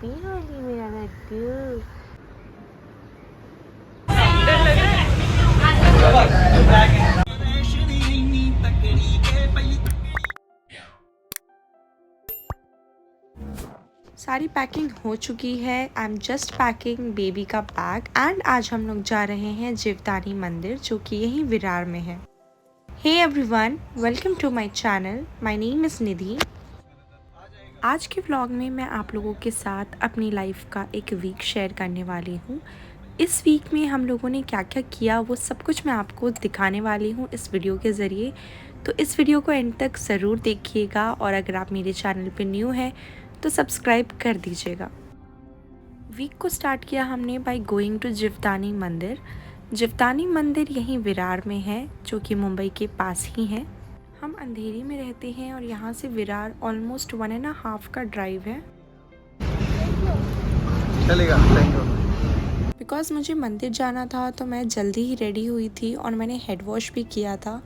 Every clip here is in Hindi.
हैप्पी होली मेरा लड्डू। सारी पैकिंग हो चुकी है। I am just packing baby का बैग एंड आज हम लोग जा रहे हैं जीवदानी मंदिर जो कि यहीं विरार में है। Hey everyone, welcome to my channel. My name is Nidhi. आज के व्लॉग में मैं आप लोगों के साथ अपनी लाइफ का एक वीक शेयर करने वाली हूँ। इस वीक में हम लोगों ने क्या क्या किया वो सब कुछ मैं आपको दिखाने वाली हूँ इस वीडियो के ज़रिए। तो इस वीडियो को एंड तक ज़रूर देखिएगा और अगर आप मेरे चैनल पे न्यू हैं तो सब्सक्राइब कर दीजिएगा। वीक को स्टार्ट किया हमने बाय गोइंग टू जीवदानी मंदिर। जीवदानी मंदिर यहीं विरार में है जो कि मुंबई के पास ही है। हम अंधेरी में रहते हैं और यहाँ से विरार ऑलमोस्ट 1.5 का ड्राइव है। चलेगा, थैंक यू। बिकॉज़ मुझे मंदिर जाना था तो मैं जल्दी ही रेडी हुई थी और मैंने हेड वॉश भी किया था।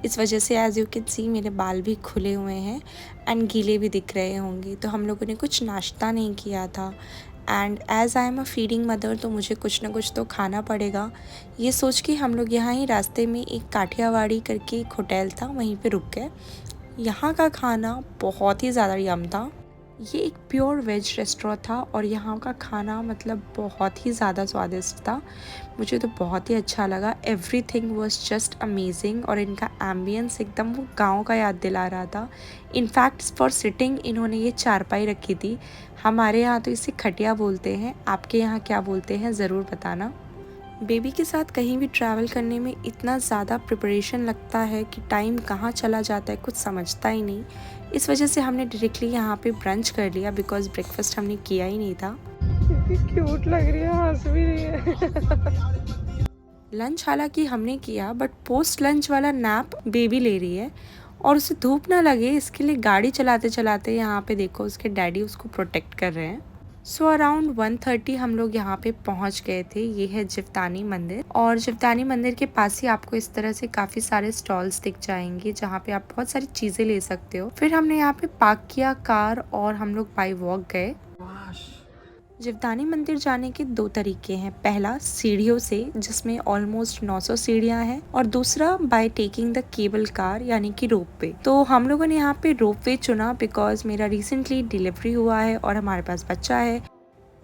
इस वजह से एज़ यू कैन सी मेरे बाल भी खुले हुए हैं एंड गीले भी दिख रहे होंगे। तो हम लोगों ने कुछ नाश्ता नहीं किया था and as I am a feeding mother तो मुझे कुछ ना कुछ तो खाना पड़ेगा। ये सोच के हम लोग यहाँ ही रास्ते में एक काठियावाड़ी करके एक होटल था, वहीं पे रुक गए। यहाँ का खाना बहुत ही ज़्यादा यम था। ये एक प्योर वेज रेस्टोरेंट था और यहाँ का खाना मतलब बहुत ही ज़्यादा स्वादिष्ट था। मुझे तो बहुत ही अच्छा लगा। एवरीथिंग वाज जस्ट अमेजिंग और इनका एम्बियंस एकदम वो गांव का याद दिला रहा था। इनफैक्ट फॉर सिटिंग इन्होंने ये चारपाई रखी थी। हमारे यहाँ तो इसे खटिया बोलते हैं, आपके यहाँ क्या बोलते हैं ज़रूर बताना। बेबी के साथ कहीं भी ट्रैवल करने में इतना ज़्यादा प्रिपरेशन लगता है कि टाइम कहाँ चला जाता है कुछ समझता ही नहीं। इस वजह से हमने डायरेक्टली यहाँ पे ब्रंच कर लिया बिकॉज ब्रेकफास्ट हमने किया ही नहीं था। क्यूट लग रही है, हंस भी रही है। लंच हालांकि हमने किया बट पोस्ट लंच वाला नैप बेबी ले रही है और उसे धूप ना लगे इसके लिए गाड़ी चलाते चलाते यहाँ पे देखो उसके डैडी उसको प्रोटेक्ट कर रहे हैं। सो अराउंड 1:30 हम लोग यहाँ पे पहुँच गए थे। ये है जीवदानी मंदिर और जीवदानी मंदिर के पास ही आपको इस तरह से काफ़ी सारे स्टॉल्स दिख जाएंगे जहाँ पे आप बहुत सारी चीज़ें ले सकते हो। फिर हमने यहाँ पे पार्क किया कार और हम लोग बाय वॉक गए। जीवदानी मंदिर जाने के 2 तरीके हैं। पहला सीढ़ियों से जिसमें ऑलमोस्ट 900 सीढ़ियां हैं और दूसरा by taking the cable car यानी कि रोप वे। तो हम लोगों ने यहाँ पे रोप वे चुना बिकॉज मेरा रिसेंटली डिलीवरी हुआ है और हमारे पास बच्चा है।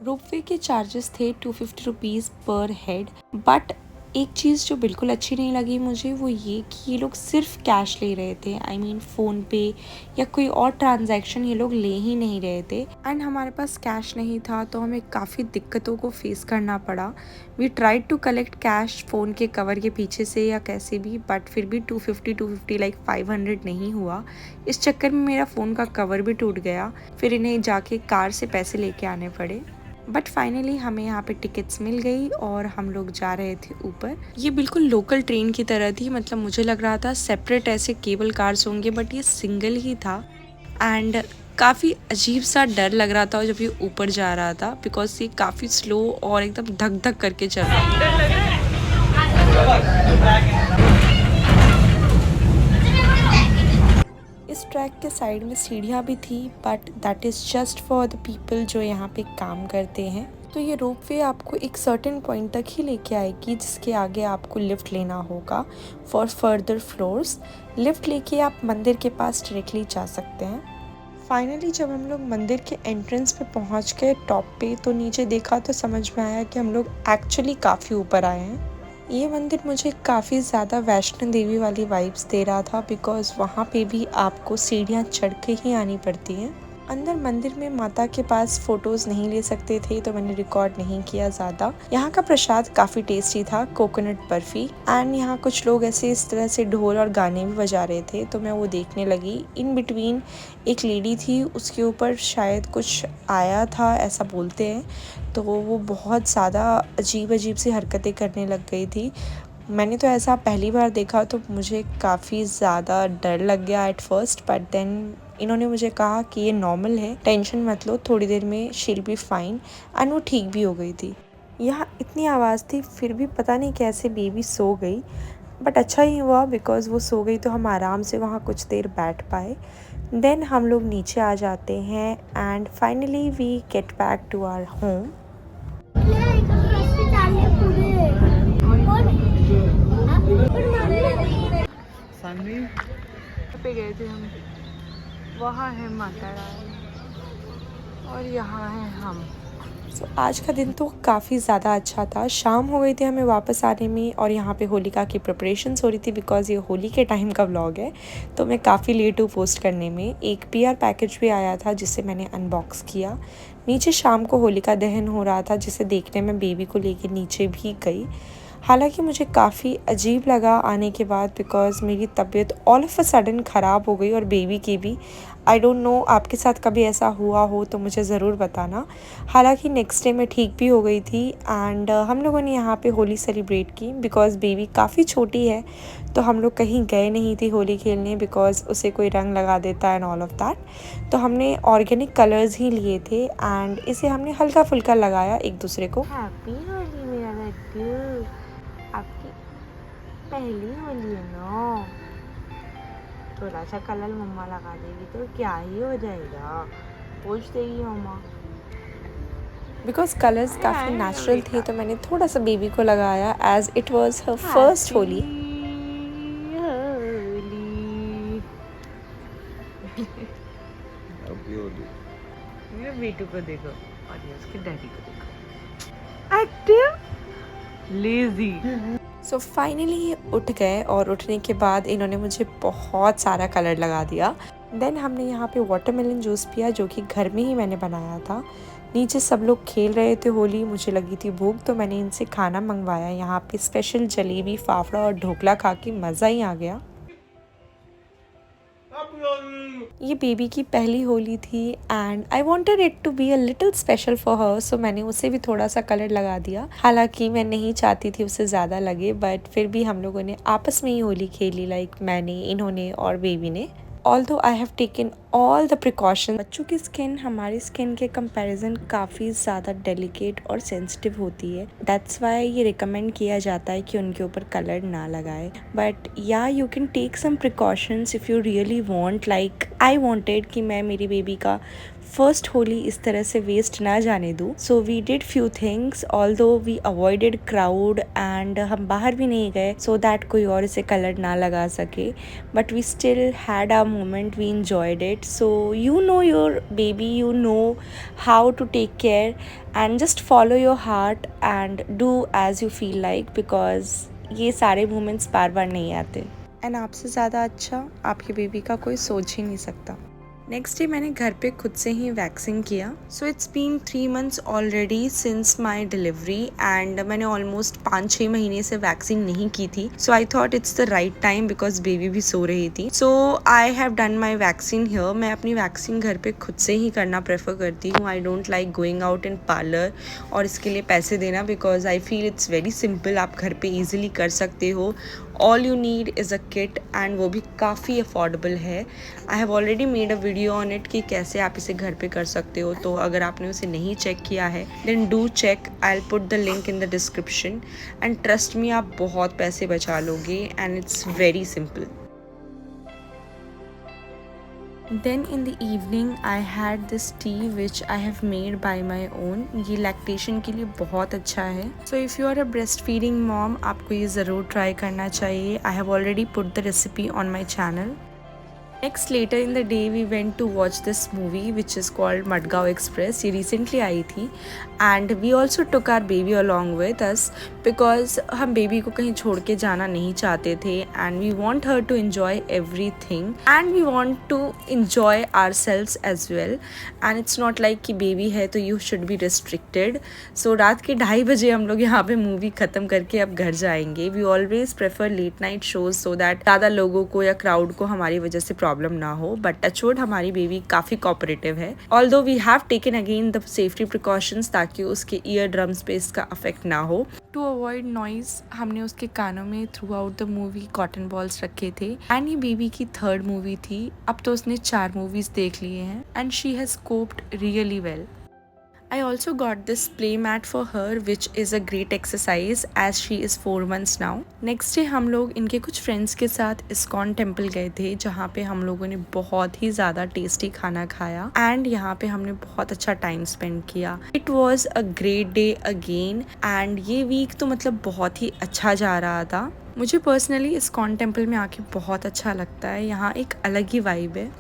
रोप वे के चार्जेस थे 250 रुपीज़ पर हेड। बट एक चीज़ जो बिल्कुल अच्छी नहीं लगी मुझे वो ये कि ये लोग सिर्फ कैश ले रहे थे। आई मीन फ़ोन पे या कोई और ट्रांजैक्शन ये लोग ले ही नहीं रहे थे एंड हमारे पास कैश नहीं था तो हमें काफ़ी दिक्कतों को फेस करना पड़ा। We tried to collect cash phone के कवर के पीछे से या कैसे भी, बट फिर भी 250 लाइक 500 नहीं हुआ। इस चक्कर में मेरा फ़ोन का कवर भी टूट गया। फिर इन्हें जाके कार से पैसे लेके आने पड़े। बट फाइनली हमें यहाँ पे टिकट्स मिल गई और हम लोग जा रहे थे ऊपर। ये बिल्कुल लोकल ट्रेन की तरह थी, मतलब मुझे लग रहा था सेपरेट ऐसे केबल कार्स होंगे बट ये सिंगल ही था एंड काफ़ी अजीब सा डर लग रहा था जब ये ऊपर जा रहा था बिकॉज ये काफ़ी स्लो और एकदम धक धक करके चल रहा था। इस ट्रैक के साइड में सीढ़ियाँ भी थी but that is just for the people जो यहाँ पे काम करते हैं। तो ये रोप वे आपको एक सर्टेन पॉइंट तक ही लेके आएगी जिसके आगे आपको लिफ्ट लेना होगा फॉर फर्दर फ्लोर्स। लिफ्ट लेके आप मंदिर के पास डायरेक्टली जा सकते हैं। फाइनली जब हम लोग मंदिर के एंट्रेंस पे पहुँच गए टॉप पे तो नीचे देखा तो समझ में आया कि हम लोग एक्चुअली काफ़ी ऊपर आए हैं। ये मंदिर मुझे काफ़ी ज़्यादा वैष्णो देवी वाली वाइब्स दे रहा था बिकॉज़ वहाँ पे भी आपको सीढ़ियाँ चढ़ के ही आनी पड़ती हैं। अंदर मंदिर में माता के पास फ़ोटोज़ नहीं ले सकते थे तो मैंने रिकॉर्ड नहीं किया ज़्यादा। यहाँ का प्रसाद काफ़ी टेस्टी था, कोकोनट बर्फ़ी एंड यहाँ कुछ लोग ऐसे इस तरह से ढोल और गाने भी बजा रहे थे तो मैं वो देखने लगी। इन बिटवीन एक लेडी थी, उसके ऊपर शायद कुछ आया था ऐसा बोलते हैं, तो वो बहुत ज़्यादा अजीब सी हरकतें करने लग गई थी। मैंने तो ऐसा पहली बार देखा तो मुझे काफ़ी ज़्यादा डर लग गया एट फर्स्ट, बट देन इन्होंने मुझे कहा कि ये नॉर्मल है, टेंशन मत लो, थोड़ी देर में शील बी फाइन एंड वो ठीक भी हो गई थी। यहाँ इतनी आवाज़ थी फिर भी पता नहीं कैसे बेबी सो गई, बट अच्छा ही हुआ बिकॉज़ वो सो गई तो हम आराम से वहाँ कुछ देर बैठ पाए। देन हम लोग नीचे आ जाते हैं and finally we get back to our home. पे गए थे हम, वहाँ है माता रानी और यहाँ है हम। आज का दिन तो काफ़ी ज़्यादा अच्छा था। शाम हो गई थी हमें वापस आने में और यहाँ पे होलिका की प्रिपरेशंस हो रही थी बिकॉज़ ये होली के टाइम का व्लॉग है, तो मैं काफ़ी लेट हूँ पोस्ट करने में। एक पीआर पैकेज भी आया था जिसे मैंने अनबॉक्स किया। नीचे शाम को होलिका दहन हो रहा था जिसे देखने में बेबी को लेके नीचे भी गई। हालांकि मुझे काफ़ी अजीब लगा आने के बाद बिकॉज़ मेरी तबीयत ऑल ऑफ अ सडन ख़राब हो गई और बेबी की भी। आई डोंट नो आपके साथ कभी ऐसा हुआ हो तो मुझे ज़रूर बताना। हालांकि नेक्स्ट डे मैं ठीक भी हो गई थी एंड हम लोगों ने यहाँ पे होली सेलिब्रेट की बिकॉज़ बेबी काफ़ी छोटी है, तो हम लोग कहीं गए नहीं थे होली खेलने बिकॉज़ उसे कोई रंग लगा देता है एंड ऑल ऑफ दैट। तो हमने ऑर्गेनिक कलर्स ही लिए थे एंड इसे हमने हल्का फुल्का लगाया एक दूसरे को। हैप्पी होली मेरा लड्डू, आपकी पहली होली है ना, थोड़ा सा कलर मम्मा लगा देगी तो क्या ही हो जाएगा, पूछ देगी मम्मा। बिकॉज कलर्स काफ़ी नेचुरल थे तो मैंने थोड़ा सा बेबी को लगाया as it was her first Holi. ये बेटू को देखो और ये उसके डैडी को देखो, एक्टिव लेजी। सो फाइनली ये उठ गए और उठने के बाद इन्होंने मुझे बहुत सारा कलर लगा दिया। देन हमने यहाँ पे वाटरमेलन जूस पिया जो कि घर में ही मैंने बनाया था। नीचे सब लोग खेल रहे थे होली, मुझे लगी थी भूख तो मैंने इनसे खाना मंगवाया। यहाँ पे स्पेशल जलेबी, फाफड़ा और ढोकला खा के मज़ा ही आ गया। ये बेबी की पहली होली थी and I wanted it to be a little special for her, so मैंने उसे भी थोड़ा सा कलर लगा दिया। हालांकि मैं नहीं चाहती थी उसे ज़्यादा लगे बट फिर भी हम लोगों ने आपस में ही होली खेली, लाइक मैंने, इन्होंने और बेबी ने। Although I have taken all the precaution. बच्चों की स्किन हमारी स्किन के कंपैरिजन काफ़ी ज़्यादा डेलिकेट और सेंसिटिव होती है, दैट्स वाई ये रिकमेंड किया जाता है कि उनके ऊपर कलर ना लगाए। बट या you can take some precautions if you really want, like I wanted कि मैं मेरी बेबी का फर्स्ट होली इस तरह से वेस्ट ना जाने दूँ। So we did few things, although we avoided crowd and हम बाहर भी नहीं गए सो दैट कोई और इसे कलर ना लगा सके, but we still had our moment, we enjoyed it. So you know your baby, you know how to take care and just follow your heart and do as you feel like because ये सारे मोमेंट्स बार बार नहीं आते एंड आपसे ज़्यादा अच्छा आपकी बेबी का कोई सोच ही नहीं सकता। नेक्स्ट डे मैंने घर पे खुद से ही वैक्सिन किया। So it's been 3 months already since my delivery and मैंने ऑलमोस्ट 5-6 महीने से वैक्सिन नहीं की थी। So I thought it's the right time because baby भी सो रही थी। So I have done my vaccine here. मैं अपनी वैक्सीन घर पे खुद से ही करना प्रेफर करती हूँ। I don't like going out in parlour और इसके लिए पैसे देना because I feel it's very simple, आप घर पे ईजिली कर सकते हो। All you need is a kit and वो भी काफ़ी अफोर्डेबल है। I have already made a video on it कि कैसे आप इसे घर पे कर सकते हो, तो अगर आपने उसे नहीं चेक किया है then do check, I will put the link in the description and trust me आप बहुत पैसे बचा लोगे and it's very simple. Then in the evening I had this tea which I have made by my own. ये लैक्टेशन के लिए बहुत अच्छा है। So if you are a breastfeeding mom आपको ये ज़रूर ट्राई करना चाहिए। I have already put the recipe on my channel. Next later in the day we went to watch this movie which is called Madgaon Express. ये recently आई थी and we also took our baby along with us because हम बेबी को कहीं छोड़ के जाना नहीं चाहते थे and we want her to enjoy everything and we want to enjoy ourselves as well and it's not like कि बेबी है तो you should be restricted. So रात के 2:30 बजे हम लोग यहाँ पे मूवी ख़त्म करके अब घर जाएंगे। We always prefer late night shows so that ज़्यादा लोगों को या क्राउड को हमारी वजह से प्रॉब्लम ना हो, बट टचवुड हमारी बेबी काफ़ी कोऑपरेटिव है। Although we have taken again the safety precautions ताकि उसके ईयर ड्रम्स पे इसका अफेक्ट ना हो। टू अवॉइड नॉइज हमने उसके कानों में through out the movie cotton balls रखे थे एंड ये बेबी की 3rd मूवी थी। अब तो उसने 4 मूवीज देख लिए हैं and she has coped really well. I also got this play mat for her which is a great exercise as she is 4 months now. Next day हम लोग इनके कुछ फ्रेंड्स के साथ इस्कॉन टेम्पल गए थे जहाँ पे हम लोगों ने बहुत ही ज़्यादा टेस्टी खाना खाया एंड यहाँ पे हमने बहुत अच्छा टाइम स्पेंड किया. It was a great day again and ये वीक तो मतलब बहुत ही अच्छा जा रहा था. मुझे पर्सनली इस्कॉन टेम्पल में आके बहुत अच्छा लगता है. यहाँ एक अलग ही वाइब है.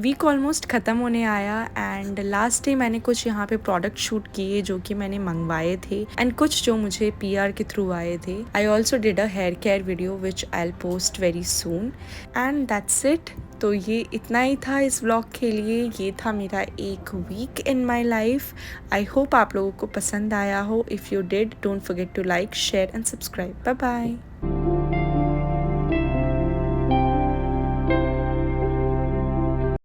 वीक ऑलमोस्ट ख़त्म होने आया एंड लास्ट डे मैंने कुछ यहाँ पे प्रोडक्ट शूट किए जो कि मैंने मंगवाए थे एंड कुछ जो मुझे PR के थ्रू आए थे. I also did a hair care video which I post very soon and that's it. तो ये इतना ही था इस व्लॉग के लिए. ये था मेरा एक week in my life. I hope आप लोगों को पसंद आया हो. If you did don't forget to like share and subscribe. Bye bye.